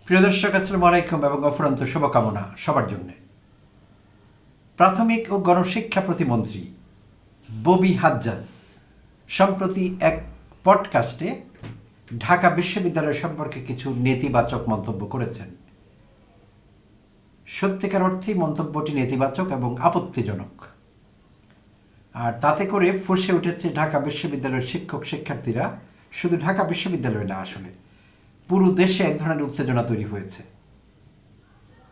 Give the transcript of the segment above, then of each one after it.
প্রিয় দর্শক, আসসালামু আলাইকুম এবং অফুরন্ত শুভকামনা সবার জন্য। প্রাথমিক ও গণশিক্ষা প্রতিমন্ত্রী ববি হাজ্জাজ সম্প্রতি এক পডকাস্টে ঢাকা বিশ্ববিদ্যালয় সম্পর্কে কিছু নেতিবাচক মন্তব্য করেছেন। সত্যিকার অর্থেই মন্তব্যটি নেতিবাচক এবং আপত্তিজনক। আর তাতে করে ফুঁসে উঠেছে ঢাকা বিশ্ববিদ্যালয়ের শিক্ষক শিক্ষার্থীরা, শুধু ঢাকা বিশ্ববিদ্যালয় না, আসলে পুরো দেশে এক ধরনের উত্তেজনা তৈরি হয়েছে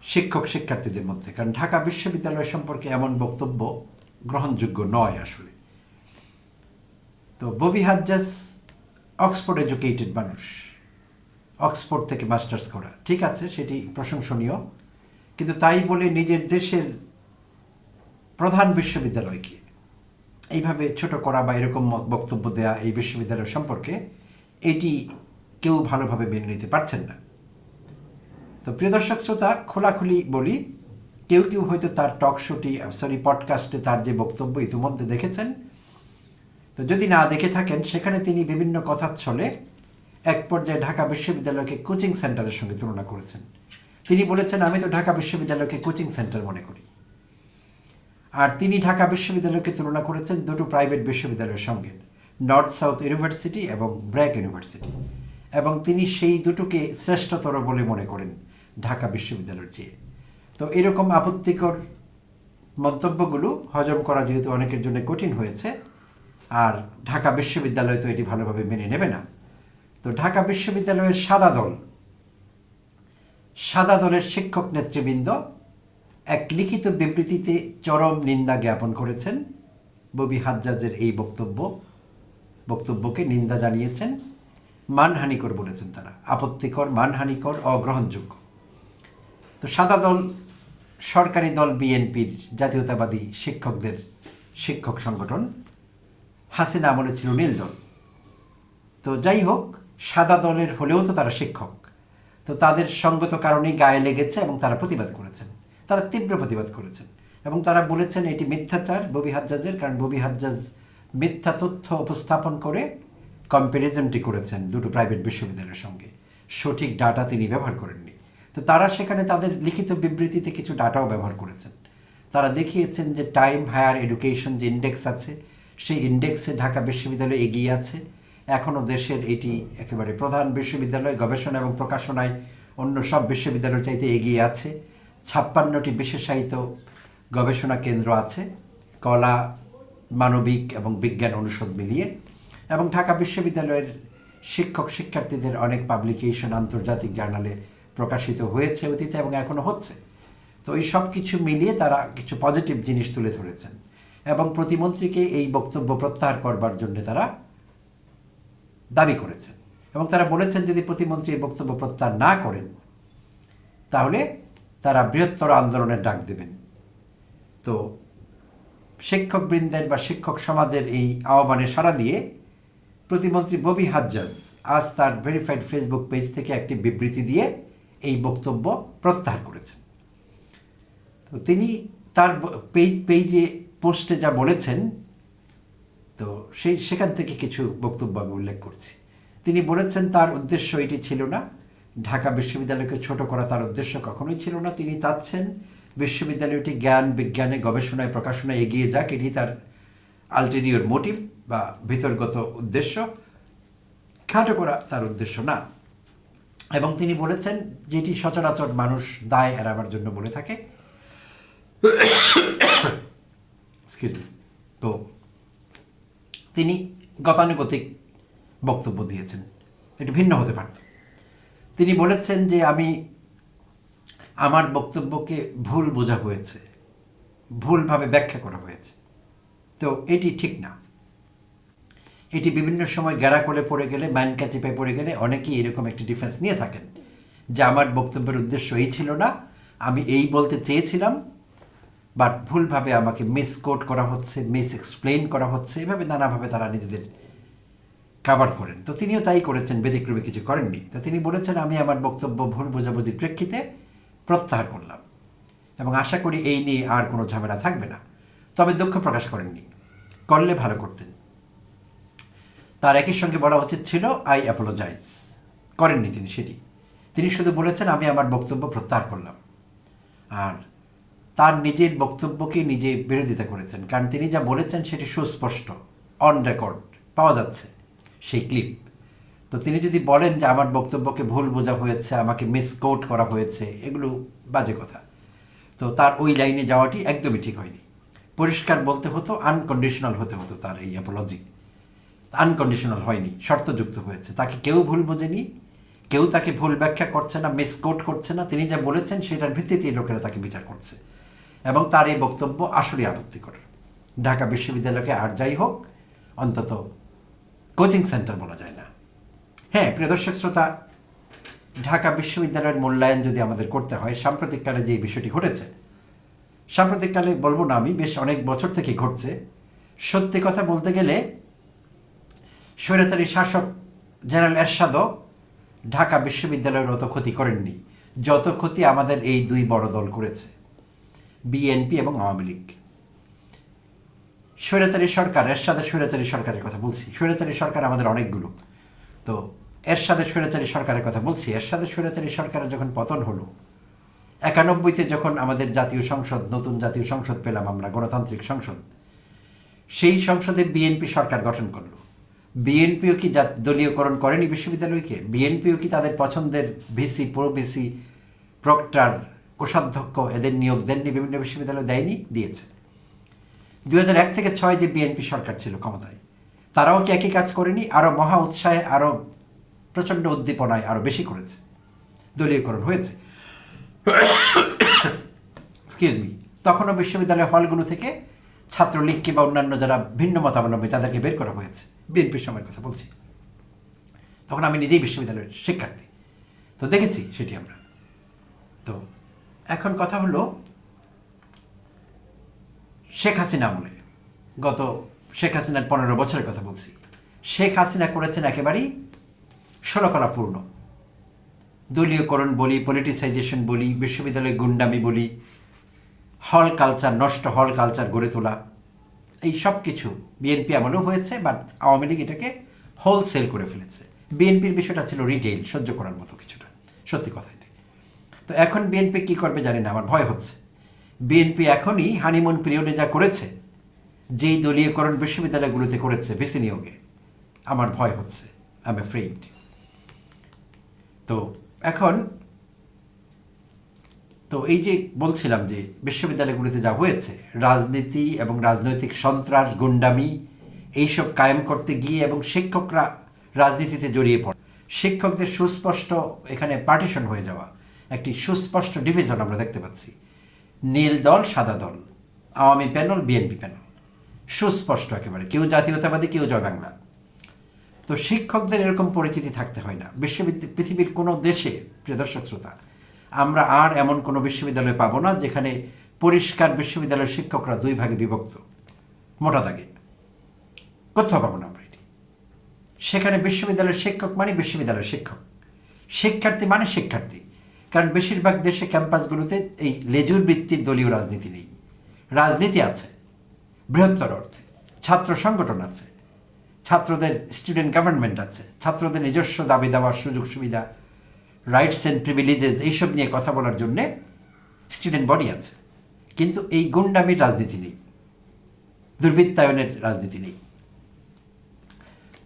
শিক্ষক শিক্ষার্থীদের মধ্যে। কারণ ঢাকা বিশ্ববিদ্যালয় সম্পর্কে এমন বক্তব্য গ্রহণযোগ্য নয় আসলে। তো ববি হাজ্জাজ অক্সফোর্ড এডুকেটেড মানুষ, অক্সফোর্ড থেকে মাস্টার্স করা, ঠিক আছে, সেটি প্রশংসনীয়। কিন্তু তাই বলে নিজের দেশের প্রধান বিশ্ববিদ্যালয়কে এইভাবে ছোট করা বা এরকম বক্তব্য দেয়া এই বিশ্ববিদ্যালয় সম্পর্কে, এটি কেউ ভালোভাবে মেনে নিতে পারছেন না। তো প্রিয় দর্শক শ্রোতা, খোলাখুলি বলি, কেউ কেউ হয়তো তার টক শোটি পডকাস্টে তার যে বক্তব্য ইতিমধ্যে দেখেছেন। তো যদি না দেখে থাকেন, সেখানে তিনি বিভিন্ন কথার ছলে এক পর্যায়ে ঢাকা বিশ্ববিদ্যালয়কে কোচিং সেন্টারের সঙ্গে তুলনা করেছেন। তিনি বলেছেন, আমি তো ঢাকা বিশ্ববিদ্যালয়কে কোচিং সেন্টার মনে করি। আর তিনি ঢাকা বিশ্ববিদ্যালয়কে তুলনা করেছেন দুটো প্রাইভেট বিশ্ববিদ্যালয়ের সঙ্গে, নর্থ সাউথ ইউনিভার্সিটি এবং ব্র্যাক ইউনিভার্সিটি, এবং তিনি সেই দুটোকে শ্রেষ্ঠতর বলে মনে করেন ঢাকা বিশ্ববিদ্যালয়ের চেয়ে। তো এরকম আপত্তিকর মন্তব্যগুলো হজম করা যেহেতু অনেকের জন্য কঠিন হয়েছে, আর ঢাকা বিশ্ববিদ্যালয় তো এটি ভালোভাবে মেনে নেবে না। তো ঢাকা বিশ্ববিদ্যালয়ের সাদা দলের শিক্ষক নেতৃবৃন্দ এক লিখিত বিবৃতিতে চরম নিন্দা জ্ঞাপন করেছেন ববি হাজ্জাজের এই বক্তব্যকে নিন্দা জানিয়েছেন, মানহানিকর বলেছেন তারা, আপত্তিকর, মানহানিকর, অগ্রহণযোগ্য। তো সাদা দল সরকারি দল বিএনপির জাতীয়তাবাদী শিক্ষকদের শিক্ষক সংগঠন, হাসিনা আমলে ছিল নীল দল। তো যাই হোক, সাদা দলের হলেও তো তারা শিক্ষক, তো তাদের সঙ্গত কারণেই গায়ে লেগেছে এবং তারা প্রতিবাদ করেছেন, তারা তীব্র প্রতিবাদ করেছেন এবং তারা বলেছেন এটি মিথ্যাচার ববি হাজ্জাজের। কারণ ববি হাজ্জাজ মিথ্যা তথ্য উপস্থাপন করে কম্প্যারিজনটি করেছেন দুটো প্রাইভেট বিশ্ববিদ্যালয়ের সঙ্গে, সঠিক ডাটা তিনি ব্যবহার করেননি। তো তারা সেখানে তাদের লিখিত বিবৃতিতে কিছু ডাটাও ব্যবহার করেছেন। তারা দেখিয়েছেন যে টাইম হায়ার এডুকেশন যে ইন্ডেক্স আছে, সেই ইন্ডেক্সে ঢাকা বিশ্ববিদ্যালয় এগিয়ে আছে। এখনও দেশের এটি একেবারে প্রধান বিশ্ববিদ্যালয়, গবেষণা এবং প্রকাশনায় অন্য সব বিশ্ববিদ্যালয়ের চাইতে এগিয়ে আছে। 56টি বিশেষায়িত গবেষণা কেন্দ্র আছে, কলা, মানবিক এবং বিজ্ঞান অনুষদ মিলিয়ে। এবং ঢাকা বিশ্ববিদ্যালয়ের শিক্ষক শিক্ষার্থীদের অনেক পাবলিকেশন আন্তর্জাতিক জার্নালে প্রকাশিত হয়েছে অতীতে এবং এখনও হচ্ছে। তো এই সব কিছু মিলিয়ে তারা কিছু পজিটিভ জিনিস তুলে ধরেছেন এবং প্রতিমন্ত্রীকে এই বক্তব্য প্রত্যাহার করবার জন্য তারা দাবি করেছেন। এবং তারা বলেছেন যদি প্রতিমন্ত্রী এই বক্তব্য প্রত্যাহার না করেন, তাহলে তারা বৃহত্তর আন্দোলনের ডাক দেবেন। তো শিক্ষকবৃন্দের বা শিক্ষক সমাজের এই আহ্বানে সাড়া দিয়ে প্রতিমন্ত্রী ববি হাজ্জাজ আজ তার ভেরিফাইড ফেসবুক পেজ থেকে একটি বিবৃতি দিয়ে এই বক্তব্য প্রত্যাহার করেছেন। তো তিনি তার পেজে পোস্টে যা বলেছেন, তো সেখান থেকে কিছু বক্তব্য আমি উল্লেখ করছি। তিনি বলেছেন তার উদ্দেশ্য এটি ছিল না, ঢাকা বিশ্ববিদ্যালয়কে ছোট করা তার উদ্দেশ্য কখনোই ছিল না। তিনি চাচ্ছেন বিশ্ববিদ্যালয়টি জ্ঞান, বিজ্ঞানে, গবেষণায়, প্রকাশনায় এগিয়ে যাক, এটি তার আলটেরিয়র মোটিভ বা ভিতরগত উদ্দেশ্য, খাটো করা তার উদ্দেশ্য না। এবং তিনি বলেছেন যেটি সচরাচর মানুষ দায় এড়াবার জন্য বলে থাকে। তো তিনি গতানুগতিক বক্তব্য দিয়েছেন, একটু ভিন্ন হতে পারত। তিনি বলেছেন যে আমার বক্তব্যকে ভুল বোঝা হয়েছে, ভুলভাবে ব্যাখ্যা করা হয়েছে। তো এটি ঠিক না। এটি বিভিন্ন সময় গেরা করে পড়ে গেলে, ম্যানকা চিপে পড়ে গেলে অনেকেই এরকম একটি ডিফেন্স নিয়ে থাকেন যে আমার বক্তব্যের উদ্দেশ্য এই ছিল না, আমি এই বলতে চেয়েছিলাম, বাট ভুলভাবে আমাকে মিসকোট করা হচ্ছে, মিস এক্সপ্লেইন করা হচ্ছে, এভাবে নানাভাবে তারা নিজেদের কাভার করেন। তো তিনিও তাই করেছেন, ব্যতিক্রমী কিছু করেননি। তো তিনি বলেছেন আমি আমার বক্তব্য ভুল বোঝাবুঝির প্রেক্ষিতে প্রত্যাহার করলাম এবং আশা করি এই নিয়ে আর কোনো ঝামেলা থাকবে না। তবে দুঃখ প্রকাশ করেননি, করলে ভালো করতেন। তার একই সঙ্গে বলা উচিত ছিল আই অ্যাপোলোজাইজ, করেননি তিনি সেটি। তিনি শুধু বলেছেন আমি আমার বক্তব্য প্রত্যাহার করলাম। আর তার নিজের বক্তব্যকে নিজে বিরোধিতা করেছেন, কারণ তিনি যা বলেছেন সেটি সুস্পষ্ট, অন রেকর্ড পাওয়া যাচ্ছে সেই ক্লিপ। তো তিনি যদি বলেন যে আমার বক্তব্যকে ভুল বোঝা হয়েছে, আমাকে মিসকোট করা হয়েছে, এগুলো বাজে কথা। তো তার ওই লাইনে যাওয়াটি একদমই ঠিক হয়নি। পরিষ্কার বলতে হতো, আনকন্ডিশনাল হতে হতো তার এই অ্যাপোলজি। আনকন্ডিশনাল হয়নি, শর্তযুক্ত হয়েছে। তাকে কেউ ভুল বোঝেনি, কেউ তাকে ভুল ব্যাখ্যা করছে না, মিসকোট করছে না। তিনি যা বলেছেন সেটার ভিত্তিতেই লোকেরা তাকে বিচার করছে, এবং তার এই বক্তব্য আসলেই আপত্তিকর। ঢাকা বিশ্ববিদ্যালয়কে আর যাই হোক, অন্তত কোচিং সেন্টার বলা যায় না। হ্যাঁ, প্রিয় দর্শক শ্রোতা, ঢাকা বিশ্ববিদ্যালয়ের মূল্যায়ন যদি আমাদের করতে হয়, সাম্প্রতিককালে যে বিষয়টি ঘটেছে, সাম্প্রতিককালে বলবো না আমি, বেশ অনেক বছর থেকে ঘটছে। সত্যি কথা বলতে গেলে স্বৈরাচারী শাসক জেনারেল এরশাদও ঢাকা বিশ্ববিদ্যালয়ের অত ক্ষতি করেননি যত ক্ষতি আমাদের এই দুই বড় দল করেছে, বিএনপি এবং আওয়ামী লীগ। স্বৈরাচারী সরকার, এরশাদের স্বৈরাচারী সরকারের কথা বলছি। স্বৈরাচারী সরকার আমাদের অনেকগুলো, তো এরশাদের স্বৈরাচারী সরকারের কথা বলছি। এরশাদের স্বৈরাচারী সরকারের যখন পতন হলো, 91-তে যখন আমাদের জাতীয় সংসদ, নতুন জাতীয় সংসদ পেলাম আমরা, গণতান্ত্রিক সংসদ, সেই সংসদে বিএনপি সরকার গঠন করলো। বিএনপিও কি দলীয়করণ করেনি বিশ্ববিদ্যালয়কে? বিএনপিও কি তাদের পছন্দের ভিসি, প্রো ভিসি, প্রক্টর, কোষাধ্যক্ষ এদের নিয়োগ দেননি? বিভিন্ন বিশ্ববিদ্যালয় দেয়নি? দিয়েছে। 2001 থেকে 6 যে বিএনপি সরকার ছিল ক্ষমতায়, তারাও কি একই কাজ করেনি? আরও মহা উৎসাহে, আরও প্রচণ্ড উদ্দীপনায় আরও বেশি করেছে, দলীয়করণ হয়েছে। Excuse me. তখনও বিশ্ববিদ্যালয় হলগুলো থেকে ছাত্রলীগ কিংবা অন্যান্য যারা ভিন্ন মতাবলম্বী তাদেরকে বের করা হয়েছে। বিএনপির সময়ের কথা বলছি, তখন আমি নিজেই বিশ্ববিদ্যালয়ের শিক্ষার্থী, তো দেখেছি সেটি আমরা। তো এখন কথা হলো, শেখ হাসিনা আমলে, গত শেখ হাসিনার 15 বছরের কথা বলছি, শেখ হাসিনা করেছেন একেবারেই ষোলকলাপূর্ণ দলীয়করণ বলি, পলিটিসাইজেশন বলি, বিশ্ববিদ্যালয় গুন্ডামি বলি, হল কালচার নষ্ট, হল কালচার গড়ে তোলা, এই সব কিছু বিএনপি আমলেও হয়েছে, বাট আওয়ামী লীগ এটাকে হোলসেল করে ফেলেছে। বিএনপির বিষয়টা ছিল রিটেইল, সহ্য করার মতো কিছুটা, সত্যি কথা এটি। তো এখন বিএনপি কী করবে জানি না, আমার ভয় হচ্ছে। বিএনপি এখনই হানিমুন পিরিয়ডে যা করেছে, যেই দলীয়করণ বিশ্ববিদ্যালয়গুলোতে করেছে ভিসি নিয়োগে, আমার ভয় হচ্ছে, আই এম অ্যাফ্রেইড। তো এখন তো এই যে বলছিলাম যে বিশ্ববিদ্যালয়গুলিতে যা হয়েছে, রাজনীতি এবং রাজনৈতিক সন্ত্রাস, গুন্ডামি, এইসব কায়েম করতে গিয়ে, এবং শিক্ষকরা রাজনীতিতে জড়িয়ে পড়ে, শিক্ষকদের সুস্পষ্ট এখানে পার্টিশন হয়ে যাওয়া, একটি সুস্পষ্ট ডিভিশন আমরা দেখতে পাচ্ছি। নীল দল, সাদা দল, আওয়ামী প্যানেল, বিএনপি প্যানেল, সুস্পষ্ট একেবারে, কেউ জাতীয়তাবাদী, কেউ জয় বাংলা। তো শিক্ষকদের এরকম পরিচিতি থাকতে হয় না পৃথিবীর কোনো দেশে। প্রিয় দর্শক শ্রোতা, আমরা আর এমন কোনো বিশ্ববিদ্যালয় পাবো না যেখানে পরিষ্কার বিশ্ববিদ্যালয়ের শিক্ষকরা দুই ভাগে বিভক্ত, মোটা দাগে কোথাও পাবো না আমরা এটি। সেখানে বিশ্ববিদ্যালয়ের শিক্ষক মানে বিশ্ববিদ্যালয়ের শিক্ষক, শিক্ষার্থী মানে শিক্ষার্থী। কারণ বেশিরভাগ দেশে ক্যাম্পাসগুলোতে এই লেজুর বৃত্তির দলীয় রাজনীতি নেই। রাজনীতি আছে বৃহত্তর অর্থে, ছাত্র সংগঠন আছে, ছাত্রদের স্টুডেন্ট গভর্নমেন্ট আছে, ছাত্রদের নিজস্ব দাবি দেওয়ার সুযোগ সুবিধা, রাইটস অ্যান্ড প্রিভিলেজেস, এইসব নিয়ে কথা বলার জন্যে স্টুডেন্ট বডি আছে। কিন্তু এই গুন্ডামির রাজনীতি নেই, দুর্বৃত্তায়নের রাজনীতি নেই।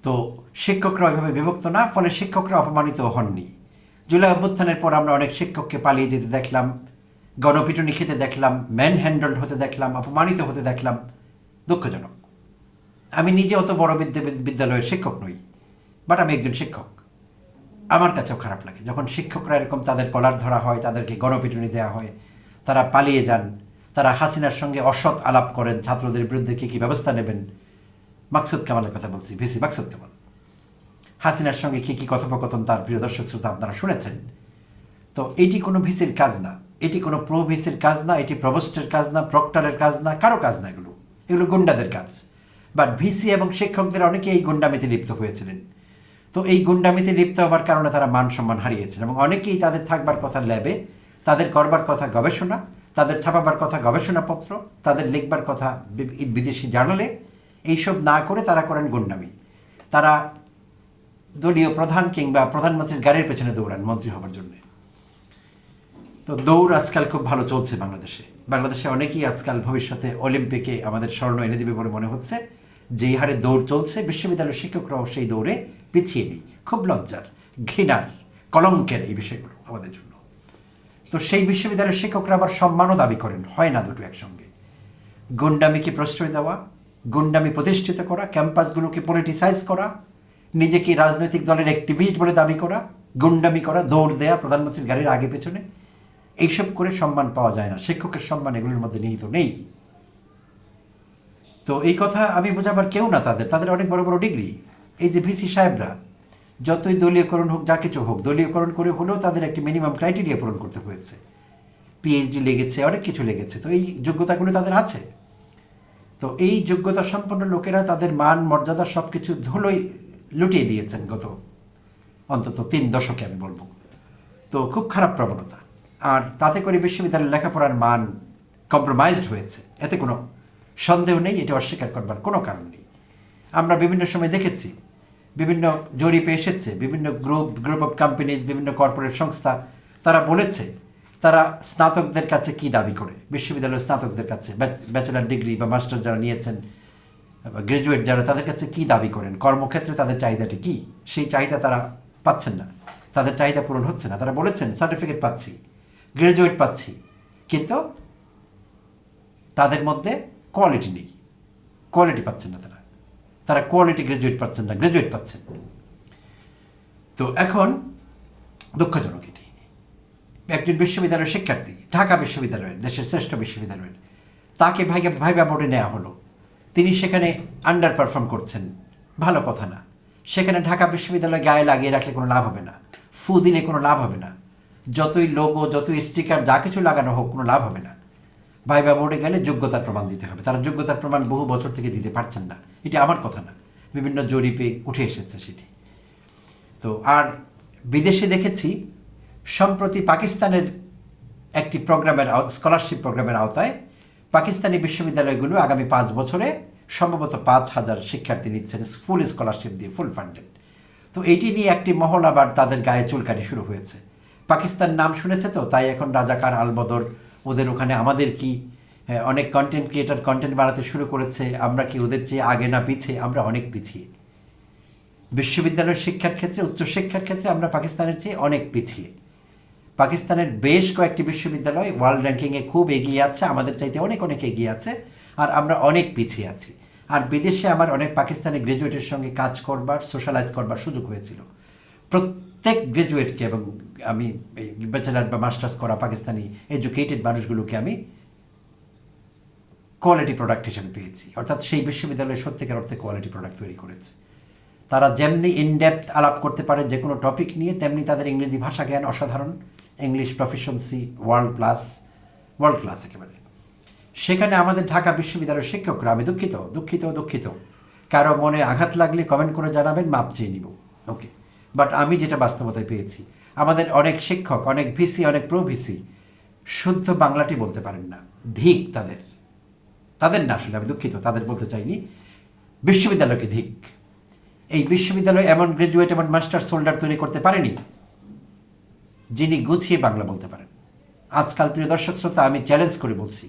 তো শিক্ষকরা ওইভাবে বিভক্ত না, ফলে শিক্ষকরা অপমানিত হননি। জুলাই অভ্যুত্থানের পর আমরা অনেক শিক্ষককে পালিয়ে যেতে দেখলাম, গণপিটুনি খেতে দেখলাম, ম্যান হ্যান্ডেলড হতে দেখলাম, অপমানিত হতে দেখলাম। দুঃখজনক। আমি নিজে অত বড় বিদ্যালয়ের শিক্ষক নই, বাট আমি একজন শিক্ষক। আমার কাছেও খারাপ লাগে যখন শিক্ষকরা এরকম তাদের কলার ধরা হয়, তাদেরকে গণপিটুনি দেওয়া হয়, তারা পালিয়ে যান, তারা হাসিনার সঙ্গে অসৎ আলাপ করেন, ছাত্রদের বিরুদ্ধে কী কী ব্যবস্থা নেবেন। মাকসুদ কামালের কথা বলছি, ভিসি মাকসুদ কামাল, হাসিনার সঙ্গে কী কী কথোপকথন তার, প্রিয় দর্শক শ্রোতা আপনারা শুনেছেন। তো এটি কোনো ভিসির কাজ না, এটি কোনো প্রো ভিসির কাজ না, এটি প্রভোস্টের কাজ না, প্রক্টরের কাজ না, কারো কাজ না, এগুলো গুন্ডাদের কাজ। বাট ভিসি এবং শিক্ষকদের অনেকে এই গুন্ডামিতে লিপ্ত হয়েছিলেন। তো এই গুন্ডামিতে লিপ্ত হওয়ার কারণে তারা মান সম্মান হারিয়েছেন, এবং অনেকেই তাদের থাকবার কথা ল্যাবে, তাদের করবার কথা গবেষণা, তাদের ছাপাবার কথা গবেষণাপত্র, তাদের লিখবার কথা বিদেশি জার্নালে, এইসব না করে তারা করেন গুন্ডামি। তারা দলীয় প্রধান কিংবা প্রধানমন্ত্রীর গাড়ির পেছনে দৌড়ান মন্ত্রী হবার জন্য। তো দৌড় আজকাল খুব ভালো চলছে বাংলাদেশে অনেকেই আজকাল ভবিষ্যতে অলিম্পিকে আমাদের স্বর্ণ এনে দেবে বলে মনে হচ্ছে। যেই হারে দৌড় চলছে, বিশ্ববিদ্যালয়ের শিক্ষকরাও সেই দৌড়ে পিছিয়ে নেই। খুব লজ্জার, ঘৃণার, কলঙ্কের এই বিষয়গুলো আমাদের জন্য। তো সেই বিশ্ববিদ্যালয়ের শিক্ষকরা আবার সম্মানও দাবি করেন, হয় না দুটো একসঙ্গে। গুন্ডামিকে প্রশ্রয় দেওয়া, গুন্ডামি প্রতিষ্ঠিত করা, ক্যাম্পাসগুলোকে পলিটিসাইজ করা, নিজেকে রাজনৈতিক দলের অ্যাক্টিভিস্ট বলে দাবি করা, গুন্ডামি করা, দৌড় দেয়া প্রধানমন্ত্রীর গাড়ির আগে পেছনে, এইসব করে সম্মান পাওয়া যায় না। শিক্ষকের সম্মান এগুলোর মধ্যে নিহিত নেই। তো এই কথা আমি বোঝাবার কেউ না তাদের অনেক বড় বড় ডিগ্রি। এই যে ভিসি সাহেবরা যতই দলীয়করণ হোক, যা কিছু হোক, দলীয়করণ করে হলেও তাদের একটি মিনিমাম ক্রাইটেরিয়া পূরণ করতে হয়েছে। পিএইচডি লেগেছে, অনেক কিছু লেগেছে। তো এই যোগ্যতাগুলো তাদের আছে। তো এই যোগ্যতা সম্পন্ন লোকেরা তাদের মান মর্যাদা সব কিছু ধুলোই লুটিয়ে দিয়েছেন গত অন্তত 3 দশকে আমি বলবো। তো খুব খারাপ প্রবণতা। আর তাতে করে বিশ্ববিদ্যালয়ের লেখাপড়ার মান কম্প্রোমাইজড হয়েছে, এতে কোনো সন্দেহ নেই, এটা অস্বীকার করবার কোনো কারণ নেই। আমরা বিভিন্ন সময় দেখেছি, বিভিন্ন জরিপে এসেছে, বিভিন্ন গ্রুপ অফ কোম্পানিজ, বিভিন্ন কর্পোরেট সংস্থা তারা বলেছে তারা স্নাতকদের কাছে কি দাবি করে, বিশ্ববিদ্যালয়ের স্নাতকদের কাছে, ব্যাচেলার ডিগ্রি বা মাস্টার যারা নিয়েছেন, গ্র্যাজুয়েট যারা, তাদের কাছে কি দাবি করেন, কর্মক্ষেত্রে তাদের চাহিদাটি কি। সেই চাহিদা তারা পাচ্ছেন না, তাদের চাহিদা পূরণ হচ্ছে না। তারা বলেছেন সার্টিফিকেট পাচ্ছি, গ্র্যাজুয়েট পাচ্ছি, কিন্তু তাদের মধ্যে কোয়ালিটি নেই, কোয়ালিটি পাচ্ছেন না তারা কোয়ালিটি গ্র্যাজুয়েট পাচ্ছেন না, গ্র্যাজুয়েট পাচ্ছেন। তো এখন দুঃখজনক এটি। একজন বিশ্ববিদ্যালয়ের শিক্ষার্থী, ঢাকা বিশ্ববিদ্যালয়ের, দেশের শ্রেষ্ঠ বিশ্ববিদ্যালয়ের, তাকে ভাইবা বোর্ডে নেওয়া হলো। তিনি সেখানে আন্ডার পারফর্ম করছেন, ভালো কথা না। সেখানে ঢাকা বিশ্ববিদ্যালয় গায়ে লাগিয়ে রাখলে কোনো লাভ হবে না, ফু দিলে কোনো লাভ হবে না, যতই লোগো, যতই স্টিকার, যা কিছু লাগানো হোক, কোনো লাভ হবে না। ভাইবা বোর্ডে গেলে যোগ্যতার প্রমাণ দিতে হবে। তারা যোগ্যতার প্রমাণ বহু বছর থেকে দিতে পারছেন না। এটা আমার কথা না, বিভিন্ন জরিপে উঠে এসেছে সেটি। তো আর বিদেশে দেখেছি, সম্প্রতি পাকিস্তানের একটি প্রোগ্রামের, স্কলারশিপ প্রোগ্রামের আওতায় পাকিস্তানি বিশ্ববিদ্যালয়গুলো আগামী 5 বছরে সম্ভবত 5,000 শিক্ষার্থী নিচ্ছেন ফুল স্কলারশিপ দিয়ে, ফুল ফান্ডেড। তো এইটি নিয়ে একটি মহল আবার তাদের গায়ে চুলকানি শুরু হয়েছে। পাকিস্তান নাম শুনেছে তো, তাই এখন রাজাকার আলবদর, ওদের ওখানে আমাদের কি, অনেক কন্টেন্ট ক্রিয়েটার কন্টেন্ট বানাতে শুরু করেছে। আমরা কি ওদের চেয়ে আগে না পিছিয়ে? আমরা অনেক পিছিয়ে। বিশ্ববিদ্যালয়ের শিক্ষার ক্ষেত্রে, উচ্চশিক্ষার ক্ষেত্রে আমরা পাকিস্তানের চেয়ে অনেক পিছিয়ে। পাকিস্তানের বেশ কয়েকটি বিশ্ববিদ্যালয় ওয়ার্ল্ড র্যাঙ্কিংয়ে খুব এগিয়ে আছে, আমাদের চাইতে অনেক অনেক এগিয়ে আছে, আর আমরা অনেক পিছিয়ে আছি। আর বিদেশে আমার অনেক পাকিস্তানি গ্র্যাজুয়েটের সঙ্গে কাজ করবার, সোশ্যালাইজ করবার সুযোগ হয়েছিল। প্রত্যেক গ্র্যাজুয়েটকে, এবং আমি ব্যাচেলার বা মাস্টার্স করা পাকিস্তানি এডুকেটেড মানুষগুলোকে আমি কোয়ালিটি প্রোডাক্ট হিসেবে পেয়েছি। অর্থাৎ সেই বিশ্ববিদ্যালয়ে সত্যিকার অর্থে কোয়ালিটি প্রোডাক্ট তৈরি করেছে। তারা যেমনি ইনডেপথ আলাপ করতে পারে যে কোনো টপিক নিয়ে, তেমনি তাদের ইংরেজি ভাষা জ্ঞান অসাধারণ, ইংলিশ প্রফিসিয়েন্সি ওয়ার্ল্ড ক্লাস একেবারে। সেখানে আমাদের ঢাকা বিশ্ববিদ্যালয়ের শিক্ষকরা, আমি দুঃখিত, কারো মনে আঘাত লাগলে কমেন্ট করে জানাবেন, মাপ চেয়ে নিব, ওকে। বাট আমি যেটা বাস্তবতায় পেয়েছি, আমাদের অনেক শিক্ষক, অনেক ভিসি, অনেক প্রো ভিসি শুদ্ধ বাংলাটি বলতে পারেন না। ধিক তাদের না, আসলে আমি দুঃখিত, তাদের বলতে চাইনি, বিশ্ববিদ্যালয়কে ধিক। এই বিশ্ববিদ্যালয় এমন গ্র্যাজুয়েট, এমন মাস্টার্স হোল্ডার তৈরি করতে পারেনি যিনি গুছিয়ে বাংলা বলতে পারেন। আজকাল প্রিয় দর্শক শ্রোতা, আমি চ্যালেঞ্জ করে বলছি,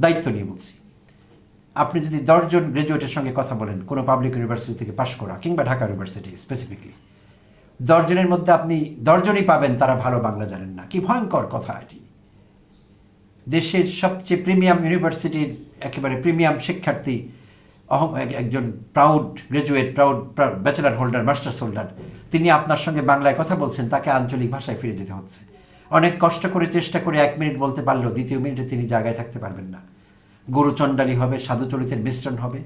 দায়িত্ব নিয়ে বলছি, আপনি যদি 10 জন গ্র্যাজুয়েটের সঙ্গে কথা বলেন, কোনো পাবলিক ইউনিভার্সিটি থেকে পাশ করা কিংবা ঢাকা ইউনিভার্সিটি স্পেসিফিকলি, 10 জনের মধ্যে আপনি 10 জনই পাবেন তারা ভালো বাংলা জানেন না। কি ভয়ঙ্কর কথা এটি! দেশের সবচেয়ে প্রিমিয়াম ইউনিভার্সিটির একেবারে প্রিমিয়াম শিক্ষার্থী, একজন proud graduate, proud bachelor holder, masters holder, তিনি আপনার সঙ্গে বাংলায় কথা বলছেন, তাকে আঞ্চলিক ভাষায় ফিরে যেতে হচ্ছে। অনেক কষ্ট করে চেষ্টা করে 1 মিনিট বলতে পারলেও দ্বিতীয় মিনিটে তিনি জায়গায় থাকতে পারবেন না। গুরুচণ্ডালী হবে, সাধুচরিতের মিশ্রণ হবে,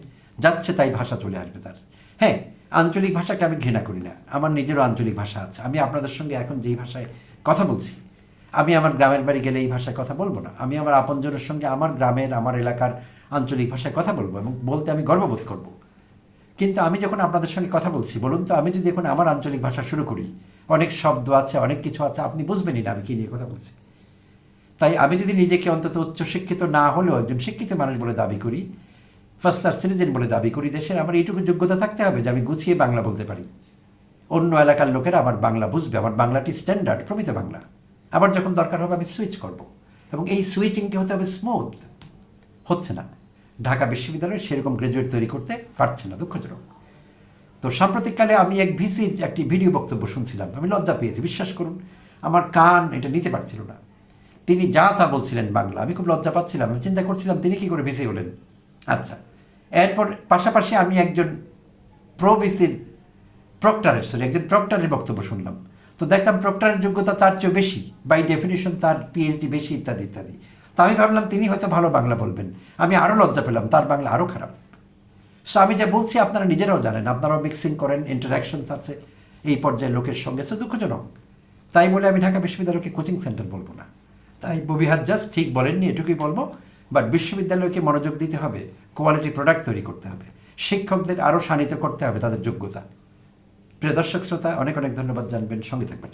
যাচ্ছে তাই ভাষা চলে আসবে তার। হ্যাঁ, আঞ্চলিক ভাষাকে আমি ঘৃণা করি না, আমার নিজেরও আঞ্চলিক ভাষা আছে। আমি আপনাদের সঙ্গে এখন যেই ভাষায় কথা বলছি, আমি আমার গ্রামের বাড়ি গেলে এই ভাষায় কথা বলবো না। আমি আমার আপনজনের সঙ্গে আমার গ্রামের, আমার এলাকার আঞ্চলিক ভাষায় কথা বলবো, এবং বলতে আমি গর্ববোধ করব। কিন্তু আমি যখন আপনাদের সঙ্গে কথা বলছি, বলুন তো, আমি যদি এখন আমার আঞ্চলিক ভাষা শুরু করি, অনেক শব্দ আছে, অনেক কিছু আছে, আপনি বুঝবেনই না আমি কী নিয়ে কথা বলছি। তাই আমি যদি নিজেকে অন্তত উচ্চশিক্ষিত না হলেও একজন শিক্ষিত মানুষ বলে দাবি করি, ফার্স্ট ক্লাস সিটিজেন বলে দাবি করি দেশের, আমার এইটুকু যোগ্যতা থাকতে হবে যে আমি গুছিয়ে বাংলা বলতে পারি। অন্য এলাকার লোকেরা আমার বাংলা বুঝবে, আমার বাংলাটি স্ট্যান্ডার্ড প্রমিত বাংলা। আবার যখন দরকার হবে আমি সুইচ করব, এবং এই সুইচিংটি হতে হবে স্মুথ। হচ্ছে না, ঢাকা বিশ্ববিদ্যালয় সেরকম গ্র্যাজুয়েট তৈরি করতে পারছে না, দুঃখজনক। তো সাম্প্রতিককালে আমি এক ভিসির একটি ভিডিও বক্তব্য শুনছিলাম, আমি লজ্জা পেয়েছি, বিশ্বাস করুন, আমার কান এটা নিতে পারছিল না। তিনি যা তা বলছিলেন বাংলা, আমি খুব লজ্জা পাচ্ছিলাম। আমি চিন্তা করছিলাম তিনি কী করে ভিসি হলেন। আচ্ছা, এরপর পাশাপাশি আমি একজন প্রভিসির একজন প্রক্টরের বক্তব্য শুনলাম। তো দেখলাম প্রক্টরের যোগ্যতা তার চেয়ে বেশি, বাই ডেফিনেশন তার পিএইচডি বেশি, ইত্যাদি ইত্যাদি। তো আমি ভাবলাম তিনি হয়তো ভালো বাংলা বলবেন, আমি আরও লজ্জা পেলাম, তার বাংলা আরও খারাপ। সো আমি যা বলছি আপনারা নিজেরাও জানেন, আপনারাও মিক্সিং করেন, ইন্টারাকশনস আছে এই পর্যায়ের লোকের সঙ্গে, সো দুঃখজনক। তাই বলে আমি ঢাকা বিশ্ববিদ্যালয়কে কোচিং সেন্টার বলবো না। তাই ববিহাত জাস্ট ঠিক বলেননি, এটুকুই বলবো। বাট বিশ্ববিদ্যালয়কে মনোযোগ দিতে হবে, কোয়ালিটি প্রোডাক্ট তৈরি করতে হবে, শিক্ষকদের আরও শানিত করতে হবে তাদের যোগ্যতা। প্রিয় দর্শক শ্রোতা, অনেক অনেক ধন্যবাদ জানবেন, সঙ্গে থাকবেন।